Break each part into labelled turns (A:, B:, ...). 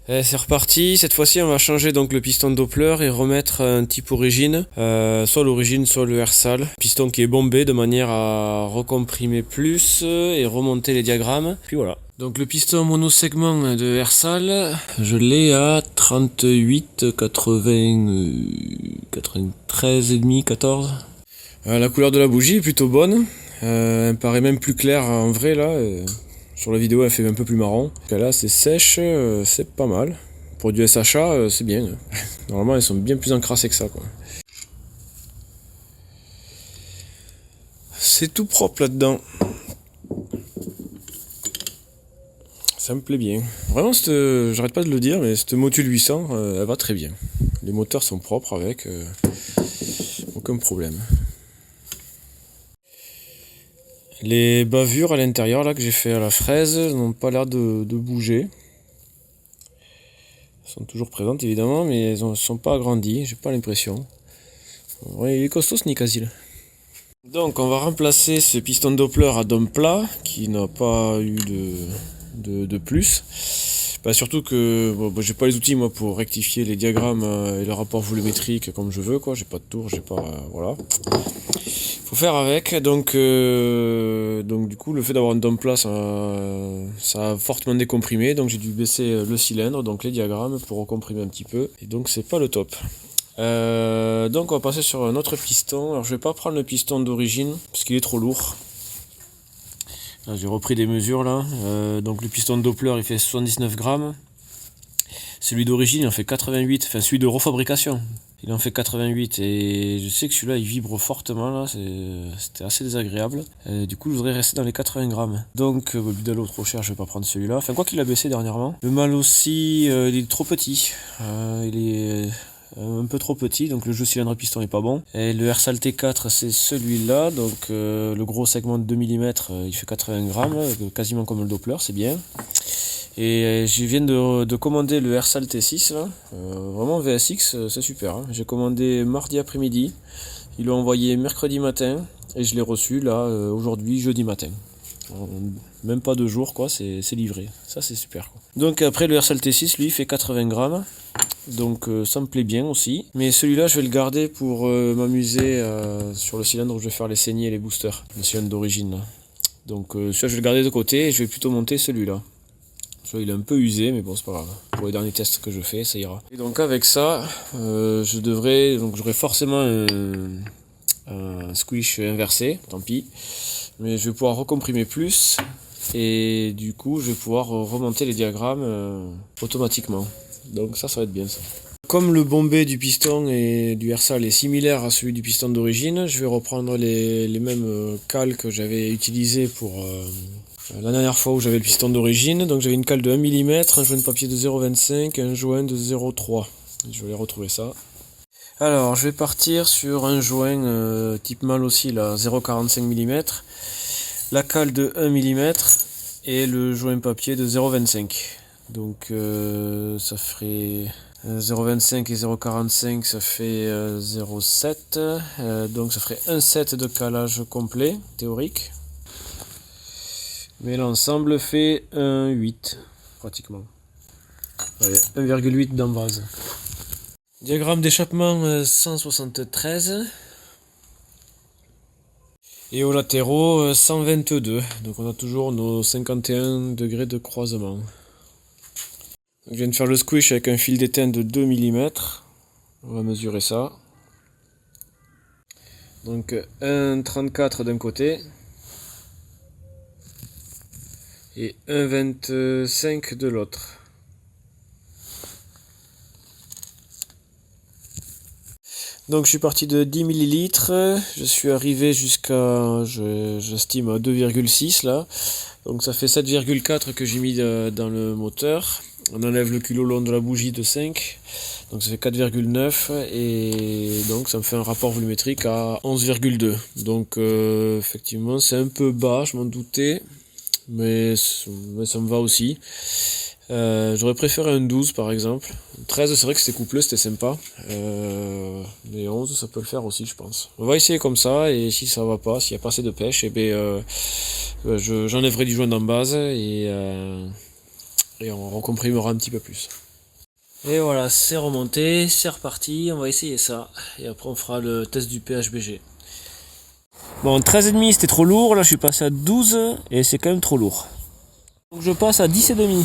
A: C'est reparti, cette fois-ci on va changer donc le piston de Doppler et remettre un type origine, soit l'origine soit le RSAL. Piston qui est bombé de manière à recomprimer plus et remonter les diagrammes, puis voilà. Donc le piston monosegment de RSAL, je l'ai à 38, 80, 93,5, 14. La couleur de la bougie est plutôt bonne, elle paraît même plus claire en vrai là. Sur la vidéo elle fait un peu plus marron. Là c'est sèche, c'est pas mal. Pour du SHA c'est bien. Normalement elles sont bien plus encrassées que ça quoi. C'est tout propre là-dedans. Ça me plaît bien. Vraiment j'arrête pas de le dire mais cette Motul 800 elle va très bien. Les moteurs sont propres avec, aucun problème. Les bavures à l'intérieur là que j'ai fait à la fraise n'ont pas l'air de bouger. Elles sont toujours présentes évidemment, mais elles ne sont pas agrandies, j'ai pas l'impression. Ouais, il est costaud ce Nicasil. Donc on va remplacer ce piston Doppler à dôme plat qui n'a pas eu de plus. Surtout que j'ai pas les outils moi pour rectifier les diagrammes et le rapport volumétrique comme je veux quoi. J'ai pas de tour, j'ai pas voilà. Faut faire avec, donc du coup le fait d'avoir un dôme plat ça a fortement décomprimé, donc j'ai dû baisser le cylindre, donc les diagrammes pour recomprimer un petit peu, et donc c'est pas le top. Donc on va passer sur un autre piston. Alors je vais pas prendre le piston d'origine parce qu'il est trop lourd. Là j'ai repris des mesures là, donc le piston de Doppler il fait 79 grammes, celui d'origine il en fait 88, enfin celui de refabrication. Il en fait 88 et je sais que celui-là il vibre fortement là, c'était assez désagréable. Du coup je voudrais rester dans les 80 grammes. Donc le Budalo trop cher, je vais pas prendre celui-là. Enfin quoi qu'il a baissé dernièrement. Le mal aussi il est trop petit. Il est un peu trop petit, donc le jeu cylindre piston est pas bon. Et le RSAL T4 c'est celui-là, donc le gros segment de 2 mm il fait 80 grammes, quasiment comme le Doppler, c'est bien. Et je viens de commander le RSAL T6 là, vraiment VSX, c'est super. Hein. J'ai commandé mardi après-midi, ils l'ont envoyé mercredi matin et je l'ai reçu là aujourd'hui jeudi matin. Même pas 2 jours quoi, c'est livré. Ça c'est super quoi. Donc après le RSAL T6 lui il fait 80 grammes. Donc ça me plaît bien aussi. Mais celui-là je vais le garder pour m'amuser sur le cylindre où je vais faire les saignées et les boosters. Le cylindre d'origine là. Donc celui-là je vais le garder de côté et je vais plutôt monter celui-là. Il est un peu usé mais bon c'est pas grave. Pour les derniers tests que je fais ça ira. Et donc avec ça j'aurai forcément un squish inversé, tant pis. Mais je vais pouvoir recomprimer plus. Et du coup je vais pouvoir remonter les diagrammes automatiquement. Donc ça va être bien ça. Comme le bombé du piston et du RSAL est similaire à celui du piston d'origine, je vais reprendre les mêmes cales que j'avais utilisées pour la dernière fois où j'avais le piston d'origine. Donc j'avais une cale de 1 mm, un joint de papier de 0,25 et un joint de 0,3. Je vais retrouver ça. Alors je vais partir sur un joint type mal aussi là, 0,45 mm, la cale de 1 mm et le joint papier de 0,25. Donc ça ferait 0,25 et 0,45 ça fait 0,7, donc ça ferait 1,7 de calage complet théorique, mais l'ensemble fait 1,8 pratiquement. Allez, 1,8 d'embase. Diagramme d'échappement 173 et aux latéraux 122, donc on a toujours nos 51 degrés de croisement. Je viens de faire le squish avec un fil d'étain de 2 mm. On va mesurer ça. Donc 1,34 d'un côté et 1,25 de l'autre. Donc je suis parti de 10 ml, je suis arrivé jusqu'à, j'estime à 2,6 là. Donc ça fait 7,4 que j'ai mis dans le moteur. On enlève le culot long de la bougie de 5, donc ça fait 4,9 et donc ça me fait un rapport volumétrique à 11,2. Donc effectivement c'est un peu bas, je m'en doutais, mais ça me va aussi. J'aurais préféré un 12 par exemple. 13 c'est vrai que c'était coupleux, c'était sympa. Mais 11 ça peut le faire aussi je pense. On va essayer comme ça et si ça va pas, s'il n'y a pas assez de pêche, j'enlèverai du joint d'en base et on recomprimera un petit peu plus. Et voilà, c'est remonté, c'est reparti, on va essayer ça. Et après on fera le test du PHBG. Bon, 13,5 c'était trop lourd, là je suis passé à 12 et c'est quand même trop lourd. Donc je passe à 10,5.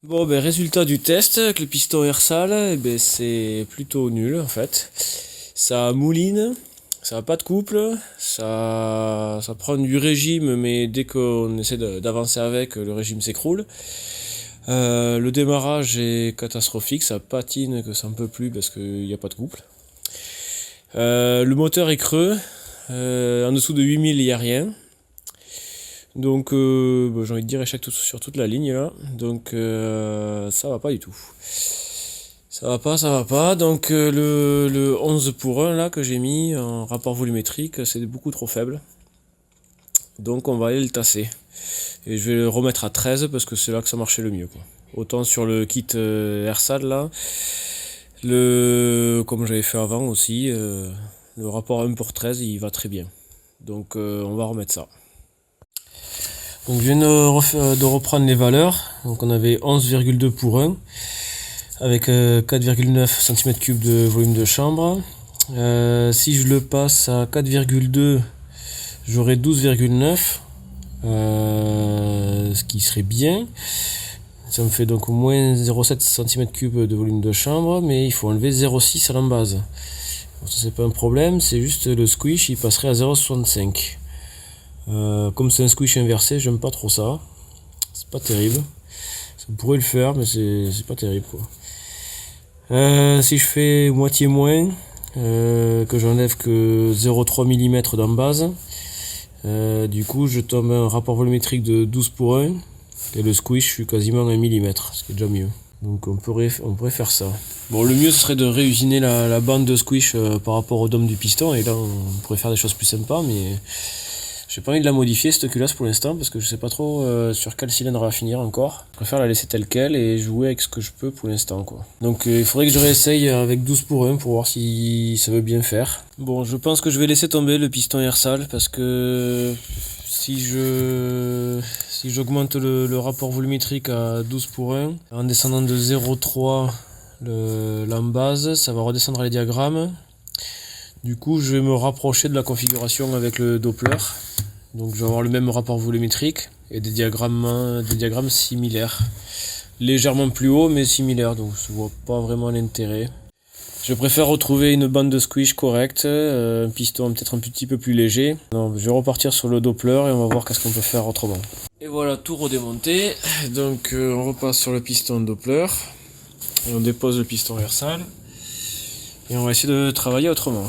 A: Bon, ben résultat du test avec le piston Ersal, eh ben, c'est plutôt nul en fait. Ça mouline, ça n'a pas de couple, ça prend du régime, mais dès qu'on essaie d'avancer avec, le régime s'écroule. Le démarrage est catastrophique, ça patine que ça ne peut plus parce qu'il n'y a pas de couple. Le moteur est creux, en dessous de 8000 il n'y a rien. Donc j'ai envie de dire échec sur toute la ligne là. Donc ça va pas du tout. Ça va pas. Donc le 11 pour 1 là que j'ai mis en rapport volumétrique, c'est beaucoup trop faible. Donc on va aller le tasser. Et je vais le remettre à 13 parce que c'est là que ça marchait le mieux, quoi. Autant sur le kit Ersad là, comme j'avais fait avant aussi, le rapport 1 pour 13 il va très bien. Donc on va remettre ça. Donc je viens de reprendre les valeurs. Donc on avait 11,2 pour 1 avec 4,9 cm3 de volume de chambre. Si je le passe à 4,2, j'aurai 12,9, ce qui serait bien. Ça me fait donc au moins 0,7 cm3 de volume de chambre, mais il faut enlever 0,6 à l'embase. Ça c'est pas un problème, c'est juste le squish, il passerait à 0,65. Comme c'est un squish inversé, j'aime pas trop ça. C'est pas terrible. Ça pourrait le faire, mais c'est pas terrible quoi. Si je fais moitié moins, que j'enlève que 0,3 mm d'embase, du coup je tombe un rapport volumétrique de 12 pour 1. Et le squish, je suis quasiment à 1 mm, ce qui est déjà mieux. Donc on pourrait faire ça. Bon, le mieux serait de réusiner la bande de squish par rapport au dôme du piston, et là on pourrait faire des choses plus sympas, mais j'ai pas envie de la modifier cette culasse pour l'instant parce que je sais pas trop sur quel cylindre elle va finir encore. Je préfère la laisser telle quelle et jouer avec ce que je peux pour l'instant quoi. Donc il faudrait que je réessaye avec 12 pour 1 pour voir si ça veut bien faire. Bon, je pense que je vais laisser tomber le piston Ersal parce que si j'augmente le rapport volumétrique à 12 pour 1 en descendant de 0,3 l'embase, ça va redescendre les diagrammes. Du coup, je vais me rapprocher de la configuration avec le Doppler. Donc, je vais avoir le même rapport volumétrique et des diagrammes similaires. Légèrement plus haut, mais similaires. Donc, je ne vois pas vraiment l'intérêt. Je préfère retrouver une bande de squish correcte, un piston peut-être un petit peu plus léger. Non, je vais repartir sur le Doppler et on va voir qu'est-ce qu'on peut faire autrement. Et voilà, tout redémonté. Donc, on repasse sur le piston Doppler. Et on dépose le piston Ersal. Et on va essayer de travailler autrement.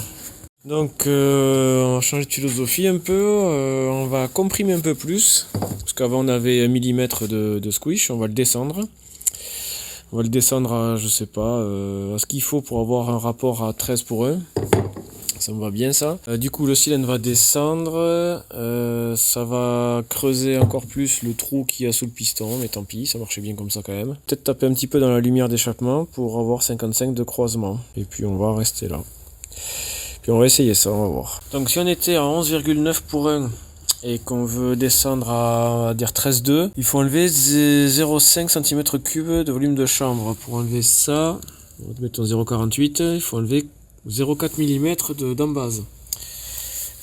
A: Donc on va changer de philosophie un peu, on va comprimer un peu plus, parce qu'avant on avait 1 mm de squish, on va le descendre. On va le descendre à, je sais pas, à ce qu'il faut pour avoir un rapport à 13 pour 1. Ça me va bien ça. Du coup le cylindre va descendre, ça va creuser encore plus le trou qu'il y a sous le piston, mais tant pis, ça marchait bien comme ça quand même. Peut-être taper un petit peu dans la lumière d'échappement pour avoir 55 de croisement, et puis on va rester là. Puis on va essayer ça, on va voir. Donc si on était à 11,9 pour 1 et qu'on veut descendre à dire 13,2, il faut enlever 0,5 cm3 de volume de chambre. Pour enlever ça, on va mettre 0,48, il faut enlever 0,4 mm d'embase.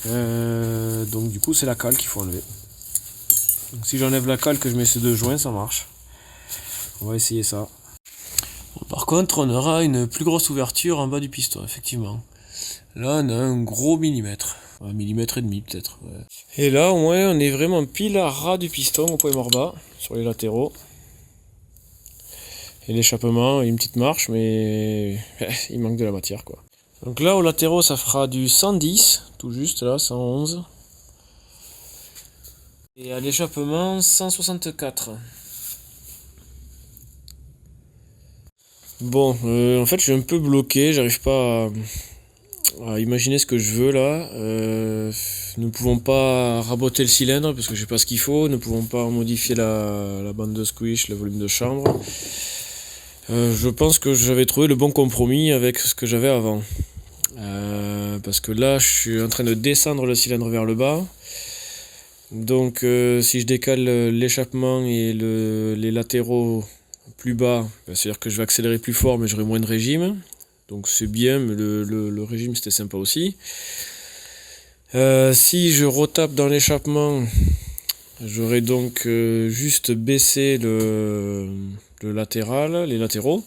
A: Donc du coup c'est la cale qu'il faut enlever. Donc si j'enlève la cale que je mets ces deux joints, ça marche. On va essayer ça. Bon, par contre on aura une plus grosse ouverture en bas du piston, effectivement. Là, on a un gros millimètre. 1,5 mm peut-être. Ouais. Et là, au moins, on est vraiment pile à ras du piston au point mort bas, sur les latéraux. Et l'échappement, une petite marche, mais il manque de la matière, quoi. Donc là, aux latéraux, ça fera du 110, tout juste, là, 111. Et à l'échappement, 164. Bon, en fait je suis un peu bloqué, j'arrive pas à imaginer ce que je veux là. Nous ne pouvons pas raboter le cylindre parce que j'ai pas ce qu'il faut. Nous ne pouvons pas modifier la bande de squish, le volume de chambre. Je pense que j'avais trouvé le bon compromis avec ce que j'avais avant. Parce que là, je suis en train de descendre le cylindre vers le bas. Donc, si je décale l'échappement et les latéraux plus bas, c'est-à-dire que je vais accélérer plus fort, mais j'aurai moins de régime. Donc, c'est bien, mais le régime c'était sympa aussi. Si je retape dans l'échappement, j'aurai donc juste baissé le latéral, les latéraux.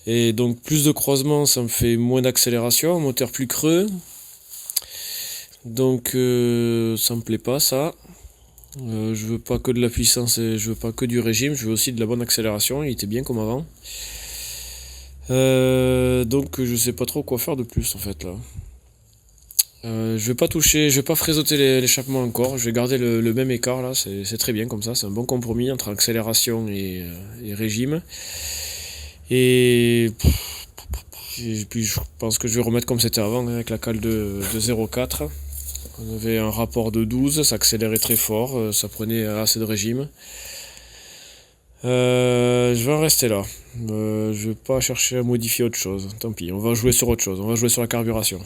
A: Et donc plus de croisement, ça me fait moins d'accélération, un moteur plus creux. Donc ça me plaît pas ça. Je veux pas que de la puissance et je veux pas que du régime, je veux aussi de la bonne accélération, il était bien comme avant. Donc je sais pas trop quoi faire de plus en fait là. Je vais pas toucher, je vais pas frésoter l'échappement encore, je vais garder le même écart là, c'est très bien comme ça, c'est un bon compromis entre accélération et régime. Et puis je pense que je vais remettre comme c'était avant, avec la cale de 0,4. On avait un rapport de 12, ça accélérait très fort, ça prenait assez de régime. Je vais en rester là. Je vais pas chercher à modifier autre chose. Tant pis, on va jouer sur autre chose, on va jouer sur la carburation.